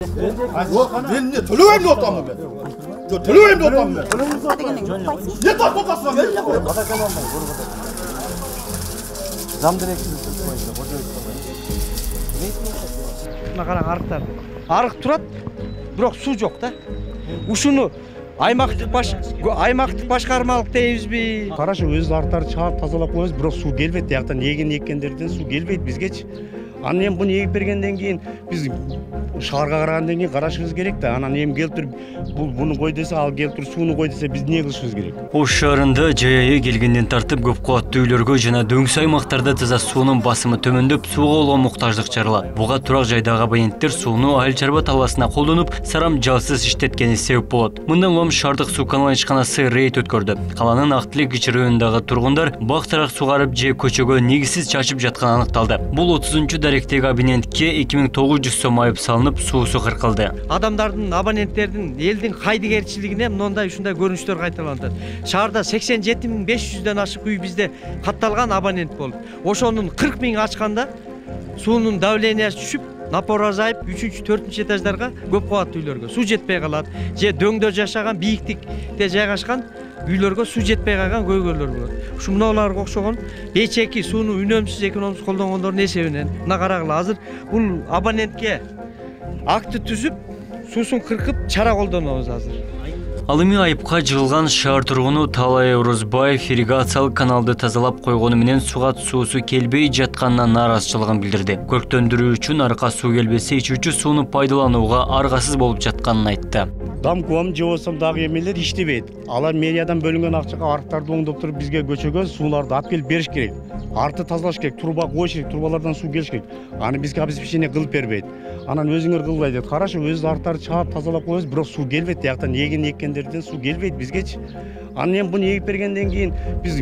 Ben ne төлөйм деп отырмын мен. Жо төлөйм деп отырмын мен. Не так отасың мен? Зам директоры. Мына караң арыктар. Арык турат, бирок суу жок да. Ушуну аймактык башкармалык дейбизби? Карашы өз арыктарды чаап тазалап коебуз, бирок суу келбейт. Жактан эгин эккендерден суу келбейт бизгечи. Анан эми буну эгип бергенден кийин биз шаарга карагандан кийин карашыбыз керек да. Анан эми келтирип буну кой десе, ал келтирип сууну кой десе, биз эмне кылышыбыз керек? Ош шаарында жай айы келгенден тартып көп кубаттуу үйлөргө жана дөңсө аймактарда таза суунун басымы төмөндөп, сууга болгон муктаждык чыгарылат. Буга турак жайдагы абоненттер сууну айыл чарба талаасына колдонуп, сарам жалсыз иштеткени себеп болот. Мындан улам шаардык суу канал ишканасы рейд өткөрдү. Каланын Актилек ич районундагы тургундар бак-тарак сугарып же көчөгө негизсиз чачып жатканы аныкталды. Бул 30-чу даректеги абонентке 2900 сом айып салынып, суусу кыркылды. Адамдардын, абоненттердин, элдин кайдыгерчилигине мындай ушундай көрүнүштөр кайталанды. Шаарда 87500дөн ашык үй бизде катталган абонент болуп. Ошонун 40 000 ачканда суунун давлениясы түшүп, напор азайып, 3-4 этаждарга көп кабаттуу үйлөргө суу жетпей калат. Же дөңдө жашаган, бийиктикте жайгашкан үйлөргө суу жетпей калган көйгөйлөр болот. Ушу мыналарга окшогон бечеки сууну үнөмсүз, экономсуз колдонгондордун эсебинен мына карагыла, азыр бул абонентке акты түзүп, суусун кыркып, чара колдонобуз азыр. Ал эми айыпка жыгылган шаар тургуну Талай Орозбаев ирригациялык каналды тазалап койгону менен суга суусу келбей жатканына нааразычылыгын билдирди. Көрктөндүрүү үчүн арка суу келбесе ичүүчү сууну пайдаланууга аргасыз болуп жатканын айтты. Дамком же болсом дагы эмелер иштебейт. Алар мэриядан бөлүнгөн акчага арыктарды оңдоп туруп бизге көчөгө сууларды алып келип бериш керек. Арты тазалаш керек, труба коюш керек, трубалардан суу келиш керек. Аны бизге обеспечение кылып бербейт. Анан өзүңөр кылбай дейт. Карашы өз арыктарды чаап тазалап коебуз, бирок суу келбейт. Жактан эгин эккендерден суу келбейт бизгечи. Анан эми буну эгип бергенден кийин биз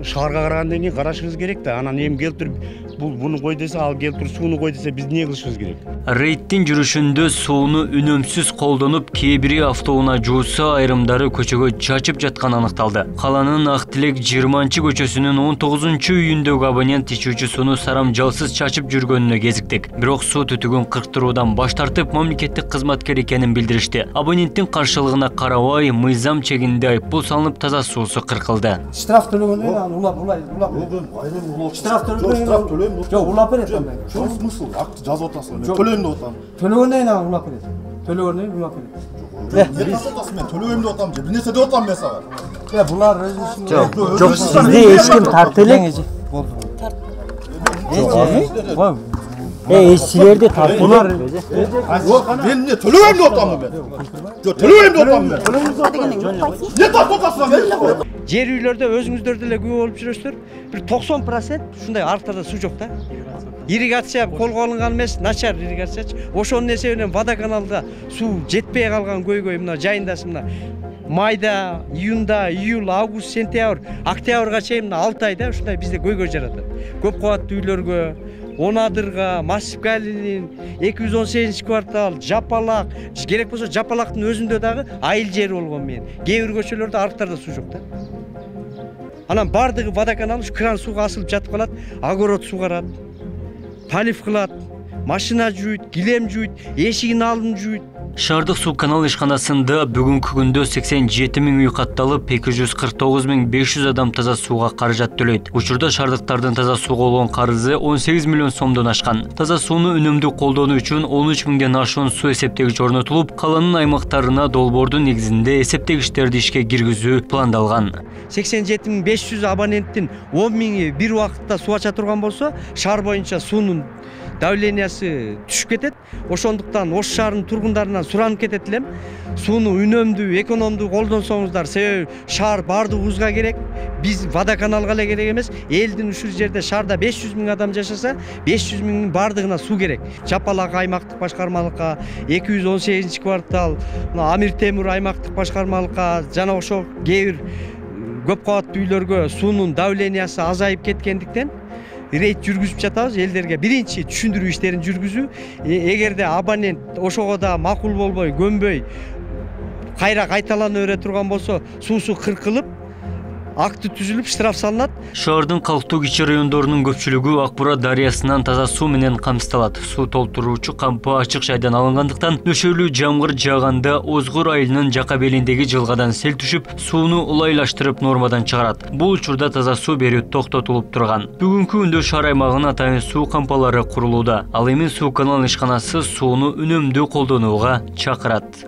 шаарга карагандан кийин карашыбыз керек да. Анан эми келтирип буну кой десе, ал келтирип сууну кой десе, биз эмне кылышыбыз керек? Рейдтин жүрүшүндө сууну үнөмсүз колдонуп, кээ бири автоунаа жуутса, айрымдары көчөгө чачып жатканы аныкталды. Каланын Актилек 20-көчөсүнүн 19-үйүндөгү абонент ичүүчү сууну сарам жалсыз чачып жүргөнүнө кезиктик. Бирок суу түтүгүн кырктыруудан баш тартып, мамлекеттик кызматкер экенин билдиришти. Абоненттин каршылыгына карабай, мыйзам чегинде айыппул салынып, таза суусу кыркылды. Штраф төлөгөндөн улап. Штраф төлөгөндөн жок, улап берет андай. Что смысл? Акт жазып атасың. Мен төлөйм деп атам. Төлөгөндөн кийин улап берет. Төлөгөндөн кийин улап берет. Не так атасың? Мен төлөйм деп атам же. Бир нерсе деп атам мен сага. Булар өз ишин. Жок, сизди эч ким тартып эле. Силерди тартып. Булар мен не төлөйм деп атам мен. Жо төлөйм деп атам мен. Не так атасың мен? Жер үйлөрдө өзүңүздөр деле күбө болуп жүрөсүздөр. Бир 90% ушундай арыктарда суу жок да. Ирригация колго алынган эмес, начар ирригациячы. Ошонун эсебинен водоканалда суу жетпей калган көйгөй мына жайындасы мына майда, июнда, июль, август, сентябрь, октябрга чейин мына 6 айда ушундай бизде көйгөй жаратат. Көп кабаттуу үйлөргө, Онадырга, Массив Калинин, 218-квартал, Жапалак, керек болсо Жапалактын өзүндө дагы айыл жери болгон менен. Кээ бир көчөлөрдө арыктарда суу жок да. Анан бардыгы водоканал ушу кран сууга асылып жатып калат, огород сугарат, полив кылат, машина жууйт, килем жууйт, эшигин алдын жууйт. Шаардык суу канал ишканасында бүгүнкү күндө 87 000 үй катталып, 249 500 адам таза сууга каражат төлөйт. Учурда шаардыктардын таза сууга болгон карызы 18 миллион сомдон ашкан. Таза сууну үнөмдүү колдонуу үчүн 13 000ден ашуун суу эсептегич орнотулуп, каланын аймактарына долбоордун негизинде эсептегичтерди ишке киргизүү пландалган. 87 500 абоненттин 10 000-и бир убакытта суу ача турган болсо, шаар боюнча суунун давлениясы түшүп кетет. Ошондуктан Ош шаарынын тургундарынан суранып кетет элем. Сууну үнөмдүү, экономдуу колдонсоңуздар, себеби шаар бардыгыбызга керек. Биз водоканалга эле керек эмес. Элдин ушул жерде шаарда 500 000 адам жашаса, 500 000-ның бардыгына суу керек. Жапалак аймактык башкармалыкка, 218-квартал, Амир Темир аймактык башкармалыкка жана ошо кээ бир көп кабаттуу үйлөргө суунун давлениясы азайып кеткендиктен рейд жүргүзүп жатабыз. Элдерге биринчи түшүндүрүү иштерин жүргүзүү. Эгерде абонент ошого да макул болбой, көнбөй, кайра кайталана бере турган болсо, суусу кыркылып, акты түзүлүп штраф салынат. Шаардын калктуу кичи райондорунун көпчүлүгү Акбура дарыясынан таза суу менен камсыздалат. Суу толтуруучу кампы ачык жайдан алынгандыктан нөшөлүү жамгыр жааганда Озгур айылынын жака белиндеги жылгадан сел түшүп, сууну улайлаштырып нормадан чыгарат. Бул учурда таза суу берүү токтотулуп турган. Бүгүнкү күндө шаар аймагына атайын суу кампалары курулууда. Ал эми суу канал ишканасы сууну үнөмдүү колдонууга чакырат.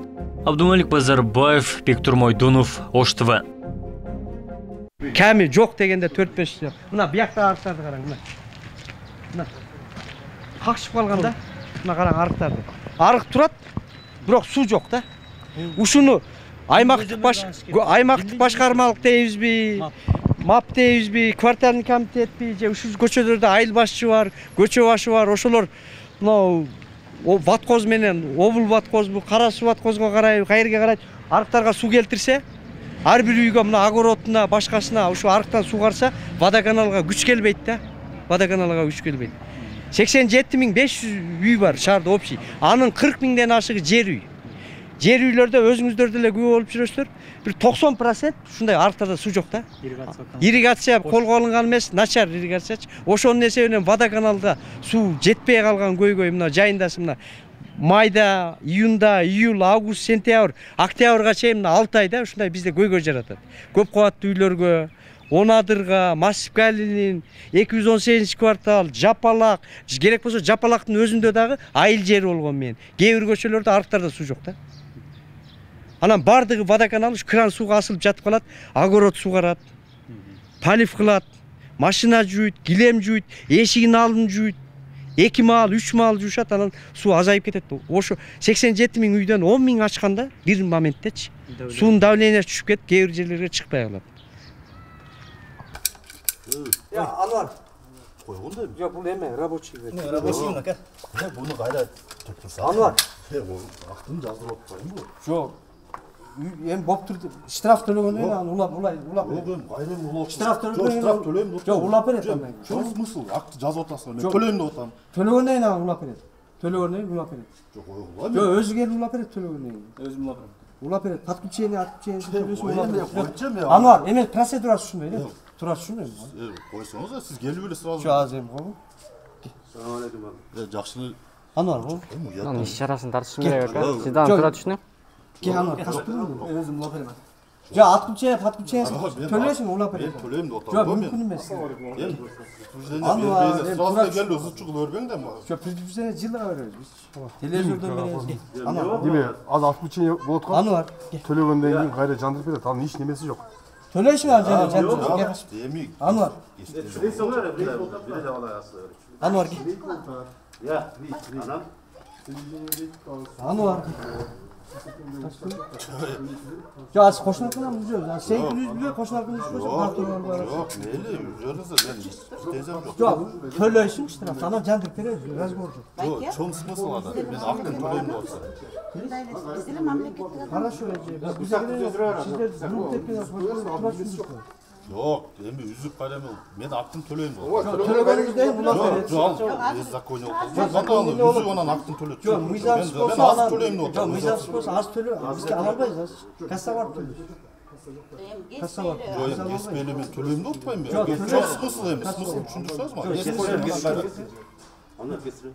Абдумалик Базарбаев, Бектур Мойдунов, Ош ТВ. Кәми жоқ дегенде 4-5 жыл. Мына бияқтағы арықтарды қараң, мына. Қақшып қалғанда, мына қараң арықтарды. Арық тұрат, бірақ су жоқ да. Ушуну аймақтық башқармалық дейбизби, МАП дейбизби, квартальный комитетпи, же ушу көчөлөрдө айыл башчы бар, көчө башы бар, ошолор мынау ваткоз менен, обул ваткозбу, кара суу ваткозго карай, кайерге карайт, арыктарга суу келтирсе, ар бир үйгө мына огородуна, башкасына ушу арыктан суу карса, водоканалга күч келбейт да. Водоканалга күч келбейт. 87.500 үй бар шаарда общий. Анын 40.000ден ашыгы жер үй. Жер үйлөрдө өзүңүздөр деле күбө болуп жүрөсүздөр. Бир 90% ушундай арыктарда суу жок да. Ирригация колго алынган эмес, начар ирригациячы. Ошонун эсебинен водоканалда суу жетпей калган көйгөй мына жайындасы мына майда, июнда, июль, август, сентябрь, октябрга чейин 6 айда ушундай бизде көйгөй жаратат. Көп кабаттуу үйлөргө, Онадырга, Массив Галинин, 218-квартал, Жапалак, керек болсо Жапалактын өзүндө дагы айыл жери болгон менен. Кээ бир көчөлөрдө арыктарда суу жок да. Анан бардыгы водоканал ушу кран сууга асылып жатып калат, огород сугарат, полив кылат, машина жууйт, килем жууйт, эшигин алдын жууйт. 2 маал, 3 маал жуушат, анан суу азайып кетет. Ошо 87.000 үйдөн 10.000 ачканда бир моменттечи суунун давлениясы түшүп кетип, кээ бир жерлерге чыкпай калат. Ya Anvar. Koygun değil mi? Yok bu eme rабочий. Rабочий mi? Bunu gayra tuttursa. Anvar. Aklını jazdırıp koyayım bu. Yok. Em bop turdu. Штраф төлөгөн аны улап. Oğlum gayra ulap. Штраф төлөгөн. Штраф төлейм деп. Жоқ, улап берет андай. Что смысл? Акты жазып атасың. Мен төлейм деп атам. Төлөгөндөн аны улап берет. Төлөгөндөн улап берет. Жоқ, улап. Жоқ, өзү келип улап берет төлөгөндөн. Өзүм улап берем. Улап берет. Подключение, төлөсүң. Анвар, эме процедурасы ушундай да. Турат ушундай. Қойсаңыз да сіз келіп эле сразу. Şu azem қой. Assalamualaikum. Жақсы. Анвар қой. Onun iş arasını tartışın gerek yok. Sizden tura düşünün. Ке Анвар, кашып турдун. Өзүм улап берем. Жо, подключение, төлөсүң улап берет. Мен төлейм деп Жо, атам. мүмкүн эмес. Анвар, сразу келди, узучук өрбең да. Жо, предупреждение жылдыга беребиз биз. Телевизордон беребиз. Анвар. Деме, аз отключение болуп аткан. Анвар. Төлөгөндөн кийин кайра жандырып берет. Анын эч немеси жок. Төлөшүң ал жана. Демек. Анвар. Анвар. Анвар. Жо, аз кошунакынан жүрөбүз. Сен күнүз биле кошунакынан жүрөбүз. Жок, мейли, жүрөсүз. Мен тезем жок. Жок, төлөйсүң штраф. Анан жандырып беребиз. Разговор жок. Жок, чоң смысл ада. Мен актын төлейм деп атсам. Хорошо, сиздер друг тепкен. Жок, эми үзүп кайра мен актын төлөйм деп атам. Төлөгөнүңүздөн улап берет. Жок, беззаконие болду. Үзүп анан актын төлөт. Жок, мыйзамсыз болсо мен аз төлөйм деп Жок, атам. мыйзамсыз болсо аз төлө. Бизге ала албайбыз аз. Касса барып төлөйбүз. Касса барып. Жок, кеспейли мен төлөйм деп атпайм мен. Жок, смысл эмес. Смысл түшүндүрсөңүзбү? Ана кесири.